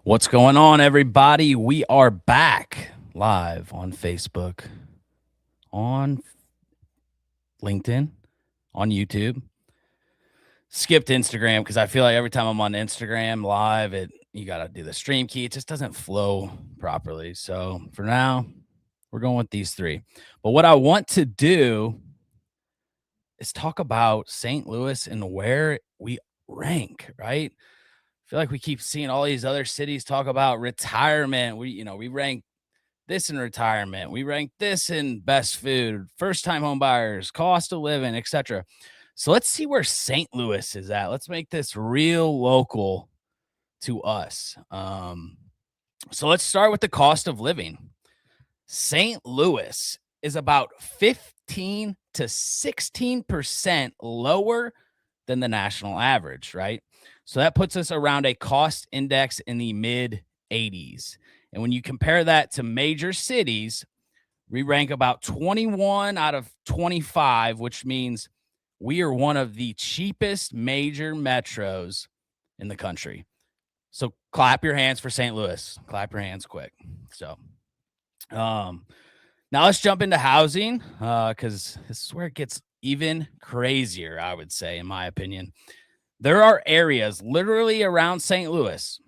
What's going on, everybody? We are back live on Facebook, on LinkedIn, on YouTube. Skipped Instagram because I feel like every time I'm on Instagram live, you got to do the stream key. It just doesn't flow properly. So for now, we're going with these three. But what I want to do is talk about St. Louis and where we rank, right? I feel like we keep seeing all these other cities talk about retirement. We rank this in retirement. We rank this in best food, first time home buyers, cost of living, etc. So let's see where St. Louis is at. Let's make this real local to us. So let's start with the cost of living. St. Louis is about 15 to 16% lower than the national average, right? So that puts us around a cost index in the mid 80s. And when you compare that to major cities, we rank about 21 out of 25, which means we are one of the cheapest major metros in the country. So clap your hands for St. Louis. Clap your hands quick. So now let's jump into housing because this is where it gets even crazier, I would say, in my opinion. There are areas literally around St. Louis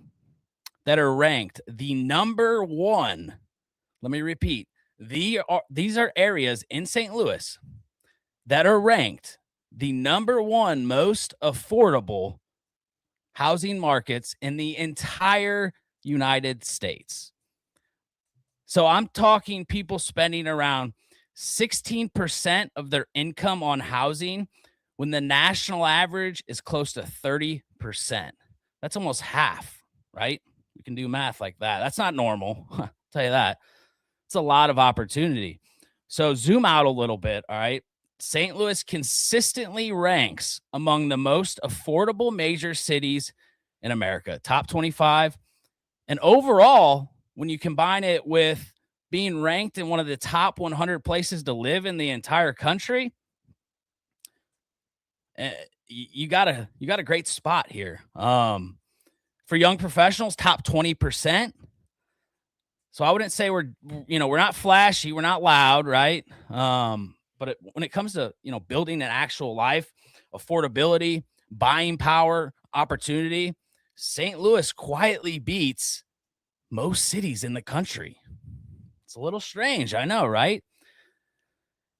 that are ranked the number one. Let me repeat. These are areas in St. Louis that are ranked the number one most affordable housing markets in the entire United States. So I'm talking people spending around 16% of their income on housing when the national average is close to 30%. That's almost half, right? You can do math like that. That's not normal. I'll tell you that. It's a lot of opportunity. So zoom out a little bit, all right? St. Louis consistently ranks among the most affordable major cities in America, top 25. And overall, when you combine it with being ranked in one of the top 100 places to live in the entire country, you got a great spot here. For young professionals, top 20%. So I wouldn't say we're not flashy, we're not loud, right? But when it comes to building an actual life, affordability, buying power, opportunity, St. Louis quietly beats most cities in the country. It's a little strange, I know, right?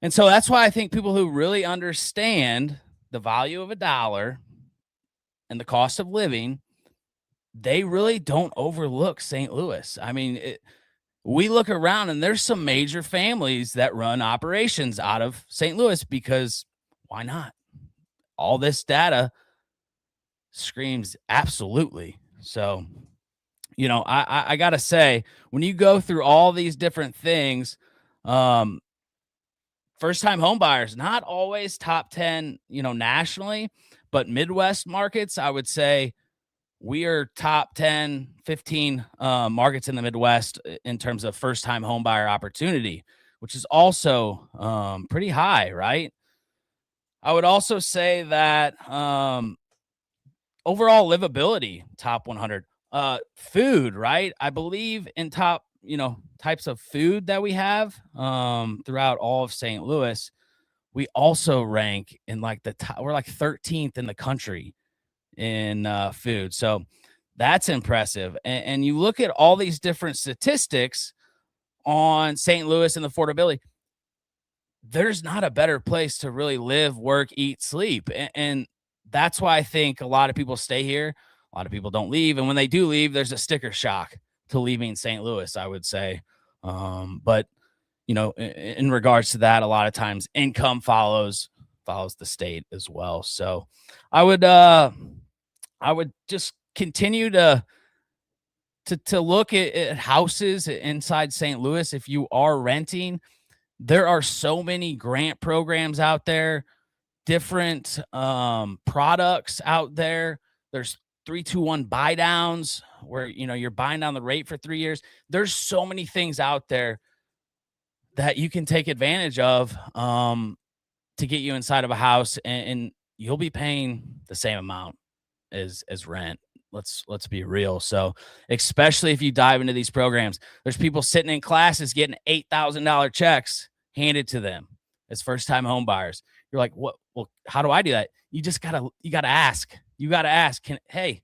And so that's why I think people who really understand the value of a dollar and the cost of living, they really don't overlook St. Louis. I mean, we look around and there's some major families that run operations out of St. Louis because why not? All this data screams absolutely. So, I got to say, when you go through all these different things, first time home buyers, not always top 10, nationally, but Midwest markets, I would say we are top 10, 15 markets in the Midwest in terms of first time home buyer opportunity, which is also pretty high, right? I would also say that overall livability, top 100. Food, right? I believe in top, types of food that we have throughout all of St. Louis. We also rank in like the top, we're like 13th in the country in food. So that's impressive. And you look at all these different statistics on St. Louis and affordability, there's not a better place to really live, work, eat, sleep. And that's why I think a lot of people stay here. A lot of people don't leave. And when they do leave, there's a sticker shock to leaving St. Louis, I would say. But, in regards to that, a lot of times income follows the state as well. So I would just continue to look at houses inside St. Louis. If you are renting, there are so many grant programs out there, different products out there. There's 3-2-1 buy downs where you're buying down the rate for 3 years. There's so many things out there that you can take advantage of to get you inside of a house, and you'll be paying the same amount as rent. Let's be real. So, especially if you dive into these programs, there's people sitting in classes getting $8,000 checks handed to them as first-time home buyers. You're like, what? Well, how do I do that? You gotta ask. You gotta ask. Hey,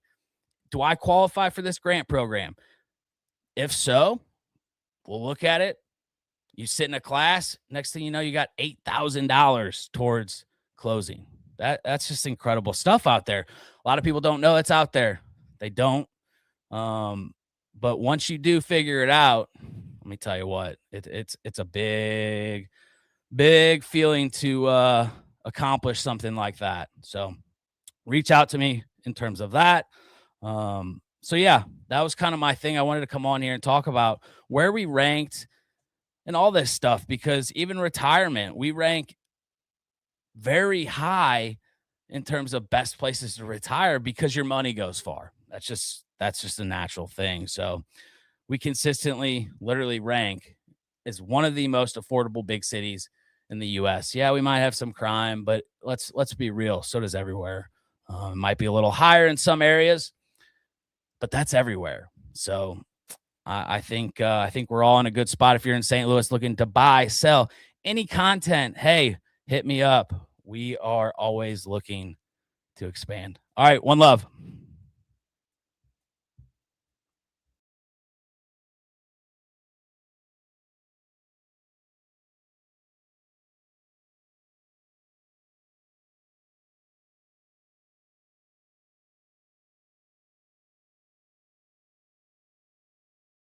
do I qualify for this grant program? If so, we'll look at it. You sit in a class. Next thing you know, you got $8,000 towards closing. That's just incredible stuff out there. A lot of people don't know it's out there. They don't. But once you do figure it out, let me tell you what, it's a big feeling to accomplish something like that. So reach out to me in terms of that. So yeah, that was kind of my thing. I wanted to come on here and talk about where we ranked and all this stuff, because even retirement, we rank very high in terms of best places to retire because your money goes far. That's just a natural thing. So we consistently literally rank as one of the most affordable big cities in the US. Yeah, we might have some crime, but let's be real. So does everywhere. It might be a little higher in some areas, but that's everywhere. So I think we're all in a good spot. If you're in St. Louis looking to buy, sell any content, hey, hit me up. We are always looking to expand. All right, one love.